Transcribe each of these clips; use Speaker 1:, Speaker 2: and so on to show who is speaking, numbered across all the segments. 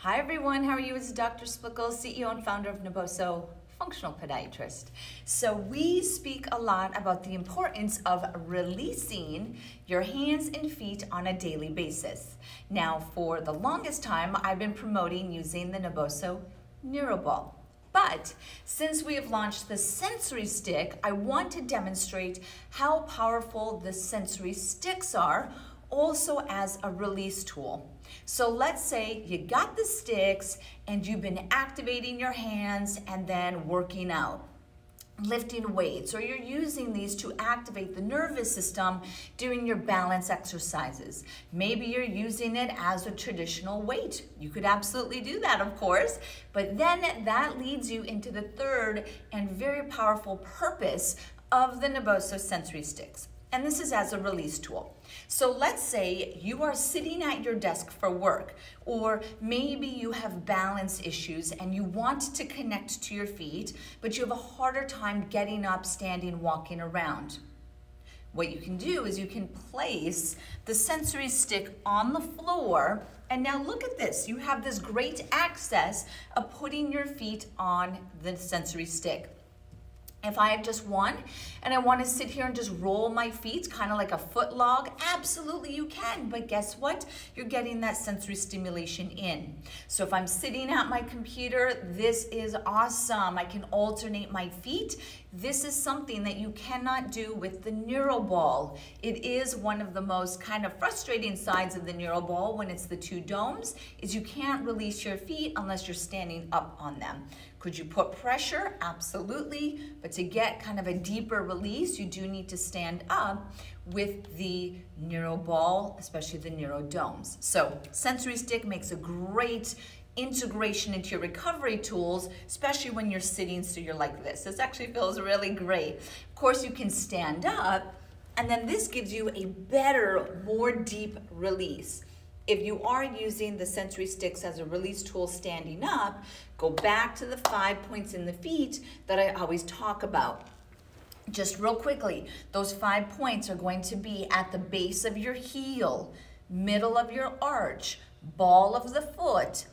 Speaker 1: Hi everyone, how are you? It's Dr. Splickle, CEO and founder of Naboso, functional podiatrist. So we speak a lot about the importance of releasing your hands and feet on a daily basis. Now, for the longest time, I've been promoting using the Naboso NeuroBall. But since we have launched the sensory stick, I want to demonstrate how powerful the sensory sticks are also as a release tool. So let's say you got the sticks and you've been activating your hands and then working out, lifting weights, or you're using these to activate the nervous system during your balance exercises. Maybe you're using it as a traditional weight. You could absolutely do that, of course, but then that leads you into the third and very powerful purpose of the Naboso sensory sticks. And this is as a release tool. So let's say you are sitting at your desk for work, or maybe you have balance issues and you want to connect to your feet, but you have a harder time getting up, standing, walking around. What you can do is you can place the sensory stick on the floor, and now look at this. You have this great access of putting your feet on the sensory stick. If I have just one and I want to sit here and just roll my feet, kind of like a foot log, absolutely you can. But guess what? You're getting that sensory stimulation in. So if I'm sitting at my computer, this is awesome. I can alternate my feet. This is something that you cannot do with the NeuroBall. It is one of the most kind of frustrating sides of the NeuroBall when it's the two domes, is you can't release your feet unless you're standing up on them. Could you put pressure? Absolutely. But to get kind of a deeper release, you do need to stand up with the NeuroBall, especially the NeuroDomes. So sensory stick makes a great integration into your recovery tools, especially when you're sitting so you're like this. This actually feels really great. Of course, you can stand up, and then this gives you a better, more deep release. If you are using the sensory sticks as a release tool standing up, go back to the 5 points in the feet that I always talk about. Just real quickly, those 5 points are going to be at the base of your heel, middle of your arch, ball of the foot,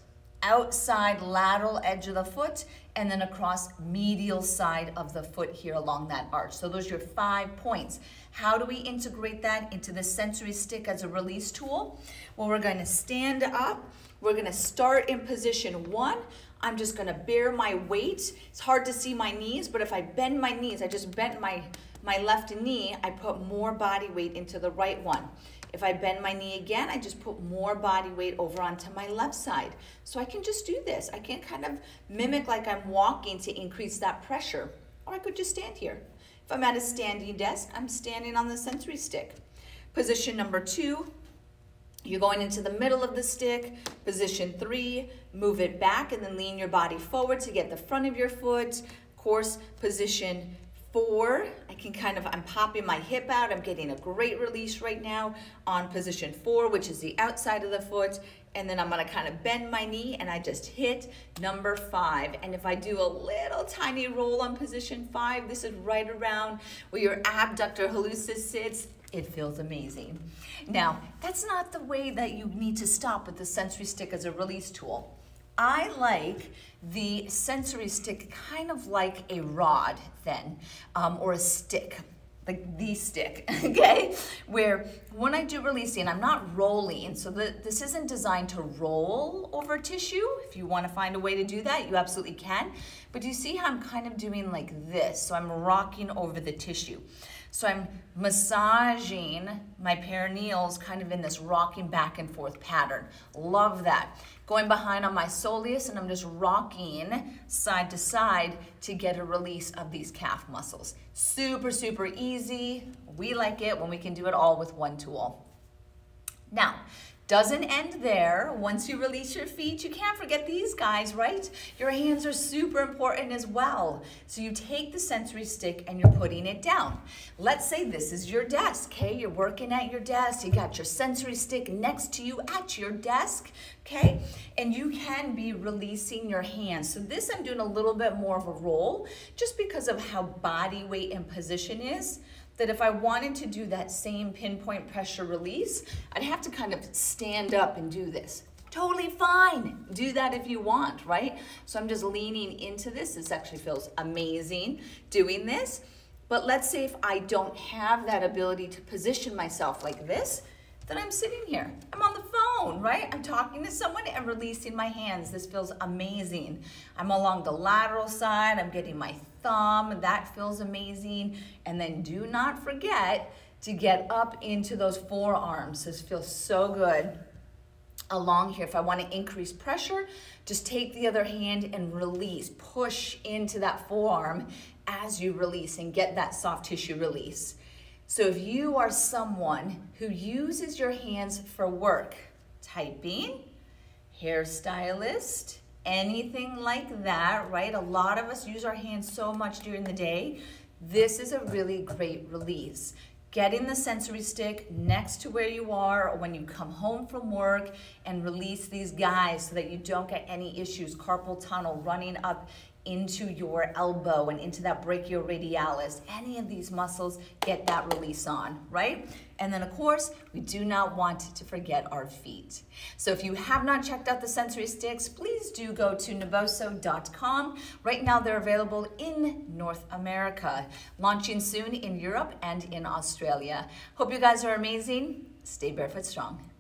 Speaker 1: outside lateral edge of the foot, and then across medial side of the foot here along that arch. So those are your 5 points. How do we integrate that into the sensory stick as a release tool? Well, we're going to stand up. We're going to start in position 1. I'm just going to bear my weight. It's hard to see my knees, but if I bend my knees, I just bent my left knee, I put more body weight into the right one. If I bend my knee again, I just put more body weight over onto my left side. So I can just do this. I can kind of mimic like I'm walking to increase that pressure. Or I could just stand here. If I'm at a standing desk, I'm standing on the sensory stick. Position number 2, you're going into the middle of the stick. Position 3, move it back and then lean your body forward to get the front of your foot. Of course, position 4, I'm popping my hip out. I'm getting a great release right now on position 4, which is the outside of the foot. And then I'm gonna kind of bend my knee and I just hit number 5. And if I do a little tiny roll on position 5, this is right around where your abductor hallucis sits. It feels amazing. Now, that's not the way that you need to stop with the sensory stick as a release tool. I like the sensory stick kind of like a rod then, or a stick, like the stick, okay? Where when I do releasing, I'm not rolling, so this isn't designed to roll over tissue. If you wanna find a way to do that, you absolutely can. But you see how I'm kind of doing like this, so I'm rocking over the tissue. So I'm massaging my perineals kind of in this rocking back and forth pattern. Love that. Going behind on my soleus and I'm just rocking side to side to get a release of these calf muscles. Super, super easy. We like it when we can do it all with one tool. Now, doesn't end there. Once you release your feet, you can't forget these guys, right? Your hands are super important as well. So you take the sensory stick and you're putting it down. Let's say this is your desk, okay? You're working at your desk. You got your sensory stick next to you at your desk, okay? And you can be releasing your hands. So this I'm doing a little bit more of a roll just because of how body weight and position is. That if I wanted to do that same pinpoint pressure release, I'd have to kind of stand up and do this. Totally fine. Do that if you want, right? So I'm just leaning into this. This actually feels amazing doing this. But let's say if I don't have that ability to position myself like this, then I'm sitting here. I'm on the phone, right? I'm talking to someone and releasing my hands. This feels amazing. I'm along the lateral side. I'm getting my thumb. That feels amazing. And then do not forget to get up into those forearms. This feels so good. Along here, if I want to increase pressure, just take the other hand and release. Push into that forearm as you release and get that soft tissue release. So if you are someone who uses your hands for work, typing, hairstylist, anything like that, right? A lot of us use our hands so much during the day. This is a really great release. Getting the sensory stick next to where you are or when you come home from work and release these guys so that you don't get any issues, carpal tunnel running up into your elbow and into that brachioradialis. Any of these muscles, get that release on, right? And then of course, we do not want to forget our feet. So if you have not checked out the sensory sticks, please do go to naboso.com. Right now they're available in North America, launching soon in Europe and in Australia. Hope you guys are amazing. Stay barefoot strong.